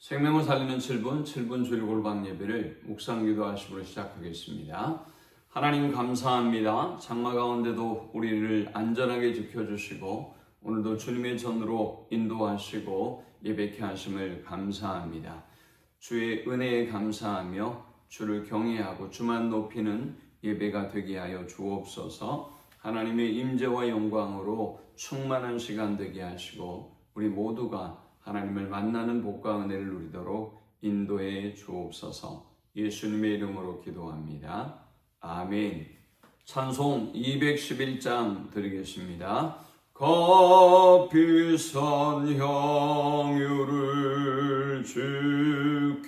생명을 살리는 7분 주일골방 예배를 묵상기도 하심으로 시작하겠습니다. 하나님 감사합니다. 장마 가운데도 우리를 안전하게 지켜주시고 오늘도 주님의 전으로 인도하시고 예배케 하심을 감사합니다. 주의 은혜에 감사하며 주를 경외하고 주만 높이는 예배가 되게 하여 주옵소서. 하나님의 임재와 영광으로 충만한 시간 되게 하시고 우리 모두가 하나님을 만나는 복과 은혜를 누리도록 인도해 주옵소서. 예수님의 이름으로 기도합니다. 아멘. 찬송 211장 드리겠습니다. 값비싼 향유를 주께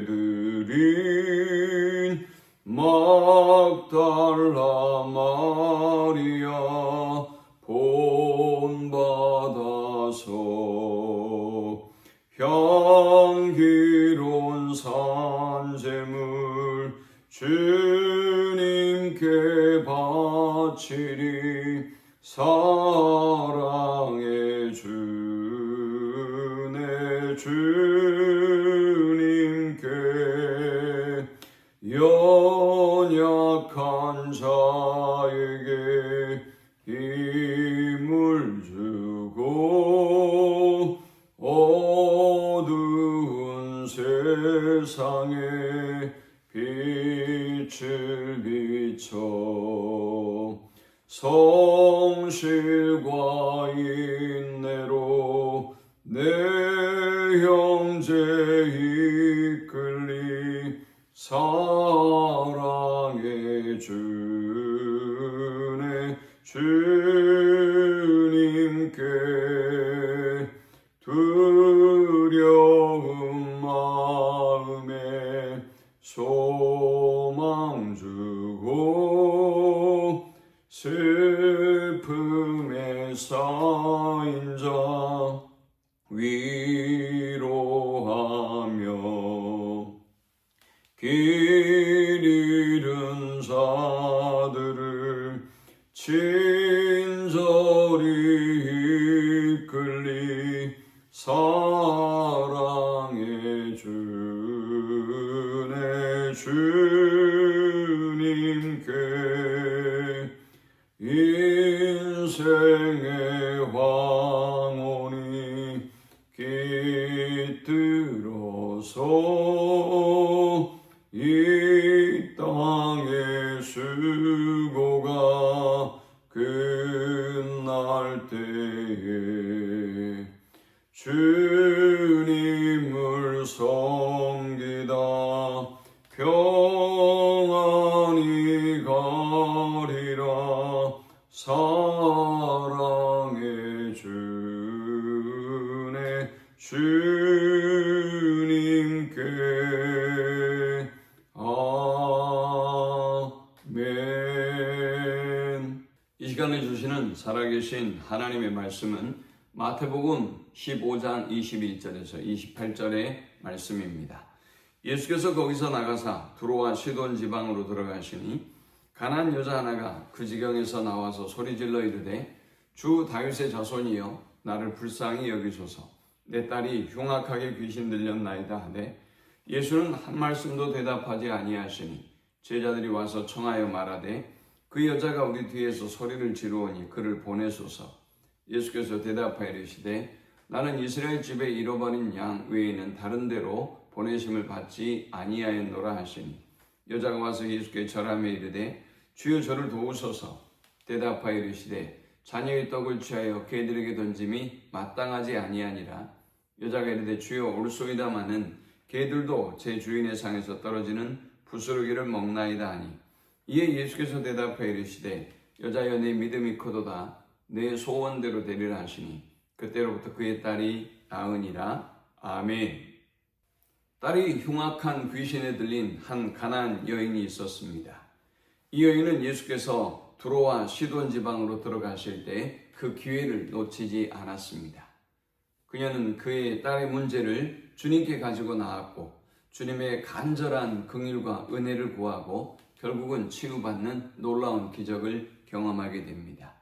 드린 막달라 마리아 본받아서 향기로운 산재물 주님께 바치리 사랑의 주네 주님께 연약한 자에게 힘을 주고 어두운 세상에 빛을 비춰 성실과 인내로 내 형제 이끌리 사랑의 주네 주님께 두려움 마음에 소망 주고 슬픔에 쌓인 자 위로하며 길 잃은 자들을 친절히 이끌리 사랑의 주네 주님께 인생의 황혼이 깃들어서 이 땅의 수고가 끝날 때에 주님을 섬기다 평안히 가리라 사랑의 주네 주님께 아멘. 이 시간에 주시는 살아계신 하나님의 말씀은 마태복음 15장 21절에서 28절의 말씀입니다. 예수께서 거기서 나가사 두로와 시돈 지방으로 들어가시니 가난한 여자 하나가 그 지경에서 나와서 소리질러 이르되 주 다윗의 자손이여 나를 불쌍히 여기소서 내 딸이 흉악하게 귀신 들렸나이다 하되 예수는 한 말씀도 대답하지 아니하시니 제자들이 와서 청하여 말하되 그 여자가 우리 뒤에서 소리를 지르오니 그를 보내소서. 예수께서 대답하여 이르시되 나는 이스라엘 집에 잃어버린 양 외에는 다른 데로 보내심을 받지 아니하였노라 하시니 여자가 와서 예수께 절하며 이르되 주여 저를 도우소서. 대답하여 이르시되 자녀의 떡을 취하여 개들에게 던짐이 마땅하지 아니하니라. 여자가 이르되 주여 옳소이다마는 개들도 제 주인의 상에서 떨어지는 부스러기를 먹나이다 하니 이에 예수께서 대답하여 이르시되 여자여 내 믿음이 크도다 내 소원대로 되리라 하시니 그때로부터 그의 딸이 나으니라. 아멘. 딸이 흉악한 귀신에 들린 한 가난한 여인이 있었습니다. 이 여인은 예수께서 두로와 시돈 지방으로 들어가실 때 그 기회를 놓치지 않았습니다. 그녀는 그의 딸의 문제를 주님께 가지고 나왔고 주님의 간절한 긍휼과 은혜를 구하고 결국은 치유받는 놀라운 기적을 경험하게 됩니다.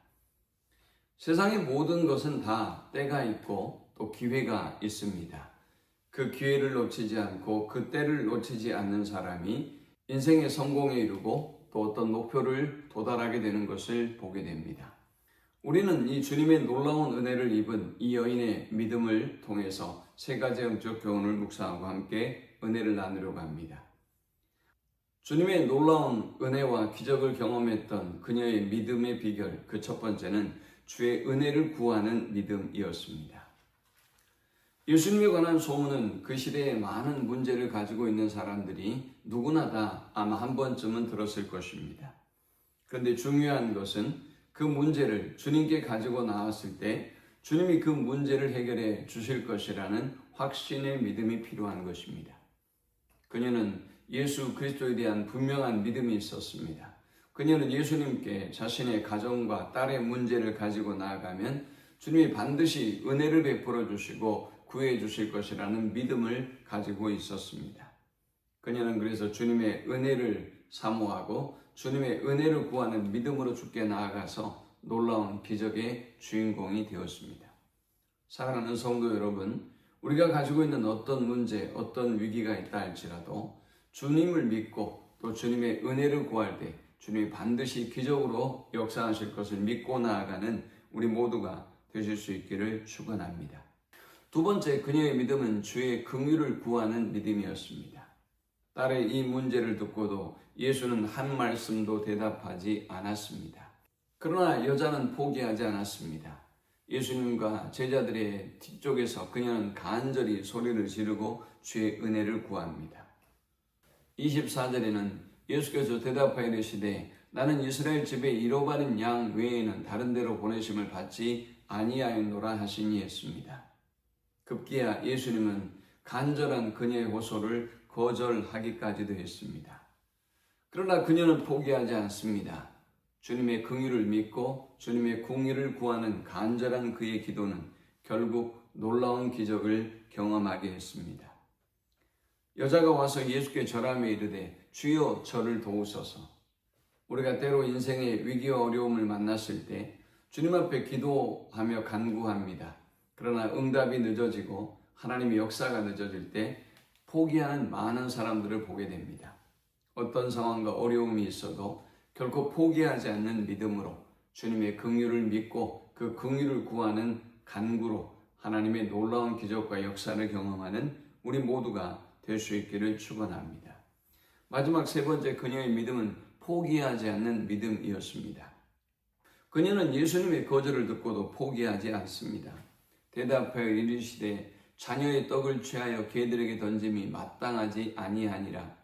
세상의 모든 것은 다 때가 있고 또 기회가 있습니다. 그 그 기회를 놓치지 않고 그 때를 놓치지 않는 사람이 인생의 성공에 이르고 또 어떤 목표를 도달하게 되는 것을 보게 됩니다. 우리는 이 주님의 놀라운 은혜를 입은 이 여인의 믿음을 통해서 세 가지 영적 교훈을 묵상하고 함께 은혜를 나누려고 합니다. 주님의 놀라운 은혜와 기적을 경험했던 그녀의 믿음의 비결, 그 첫 번째는 주의 은혜를 구하는 믿음이었습니다. 예수님에 관한 소문은 그 시대에 많은 문제를 가지고 있는 사람들이 누구나 다 아마 한 번쯤은 들었을 것입니다. 그런데 중요한 것은 그 문제를 주님께 가지고 나왔을 때 주님이 그 문제를 해결해 주실 것이라는 확신의 믿음이 필요한 것입니다. 그녀는 예수 그리스도에 대한 분명한 믿음이 있었습니다. 그녀는 예수님께 자신의 가정과 딸의 문제를 가지고 나아가면 주님이 반드시 은혜를 베풀어 주시고 구해 주실 것이라는 믿음을 가지고 있었습니다. 그녀는 그래서 주님의 은혜를 사모하고 주님의 은혜를 구하는 믿음으로 주께 나아가서 놀라운 기적의 주인공이 되었습니다. 사랑하는 성도 여러분, 우리가 가지고 있는 어떤 문제, 어떤 위기가 있다 할지라도 주님을 믿고 또 주님의 은혜를 구할 때 주님이 반드시 기적으로 역사하실 것을 믿고 나아가는 우리 모두가 되실 수 있기를 축원합니다. 두 번째, 그녀의 믿음은 주의 긍휼을 구하는 믿음이었습니다. 딸의 이 문제를 듣고도 예수는 한 말씀도 대답하지 않았습니다. 그러나 여자는 포기하지 않았습니다. 예수님과 제자들의 뒤쪽에서 그녀는 간절히 소리를 지르고 주의 은혜를 구합니다. 24절에는 예수께서 대답하여 이르시되 나는 이스라엘 집에 잃어버린 양 외에는 다른 데로 보내심을 받지 아니하였노라 하시니 했습니다. 급기야 예수님은 간절한 그녀의 호소를 거절하기까지도 했습니다. 그러나 그녀는 포기하지 않습니다. 주님의 긍휼을 믿고 주님의 공의를 구하는 간절한 그의 기도는 결국 놀라운 기적을 경험하게 했습니다. 여자가 와서 예수께 절하며 이르되 주여 저를 도우소서. 우리가 때로 인생의 위기와 어려움을 만났을 때 주님 앞에 기도하며 간구합니다. 그러나 응답이 늦어지고 하나님의 역사가 늦어질 때 포기하는 많은 사람들을 보게 됩니다. 어떤 상황과 어려움이 있어도 결코 포기하지 않는 믿음으로 주님의 긍휼을 믿고 그 긍휼을 구하는 간구로 하나님의 놀라운 기적과 역사를 경험하는 우리 모두가 될 수 있기를 축원합니다. 마지막 세 번째, 그녀의 믿음은 포기하지 않는 믿음이었습니다. 그녀는 예수님의 거절을 듣고도 포기하지 않습니다. 대답하여 이르시되 자녀의 떡을 취하여 개들에게 던짐이 마땅하지 아니하니라.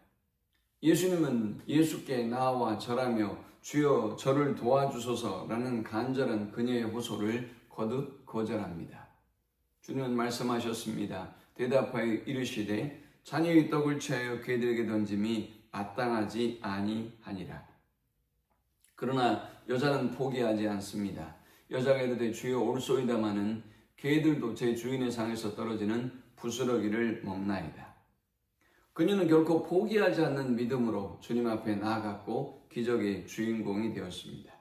예수님은 예수께 나와 절하며 주여 저를 도와주소서라는 간절한 그녀의 호소를 거듭 거절합니다. 주님은 말씀하셨습니다. 대답하여 이르시되 자녀의 떡을 취하여 개들에게 던짐이 마땅하지 아니하니라. 그러나 여자는 포기하지 않습니다. 여자가 이르되 주여 옳소이다마는 개들도 제 주인의 상에서 떨어지는 부스러기를 먹나이다. 그녀는 결코 포기하지 않는 믿음으로 주님 앞에 나아갔고 기적의 주인공이 되었습니다.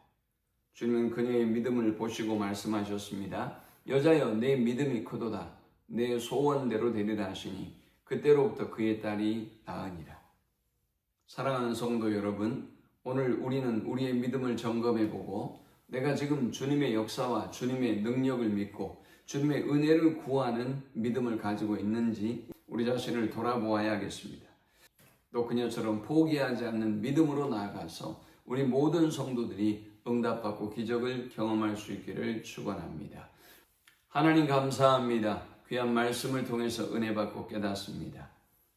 주님은 그녀의 믿음을 보시고 말씀하셨습니다. 여자여 내 믿음이 크도다. 내 소원대로 되리라 하시니 그때로부터 그의 딸이 나으니라. 사랑하는 성도 여러분, 오늘 우리는 우리의 믿음을 점검해보고 내가 지금 주님의 역사와 주님의 능력을 믿고 주님의 은혜를 구하는 믿음을 가지고 있는지 우리 자신을 돌아보아야겠습니다. 또 그녀처럼 포기하지 않는 믿음으로 나아가서 우리 모든 성도들이 응답받고 기적을 경험할 수 있기를 축원합니다. 하나님 감사합니다. 귀한 말씀을 통해서 은혜 받고 깨닫습니다.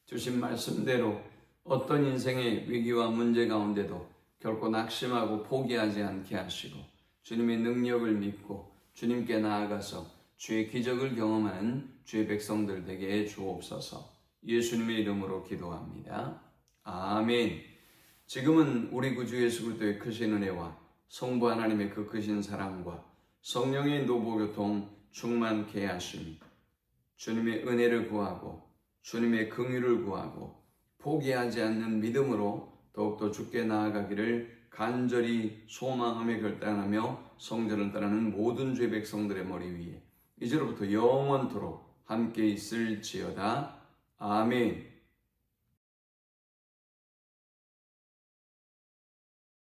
주신 말씀대로 어떤 인생의 위기와 문제 가운데도 결코 낙심하고 포기하지 않게 하시고 주님의 능력을 믿고 주님께 나아가서 주의 기적을 경험하는 주의 백성들 되게 주옵소서. 예수님의 이름으로 기도합니다. 아멘. 지금은 우리 구주 예수 그리스도의 크신 은혜와 성부 하나님의 그 크신 사랑과 성령의 노보교통 충만케 하심이 주님의 은혜를 구하고 주님의 긍휼을 구하고 포기하지 않는 믿음으로 더욱더 주께 나아가기를 간절히 소망하며 결단하며 성전을 따르는 모든 주의 백성들의 머리 위에 이제로부터 영원토록 함께 있을지어다. 아멘.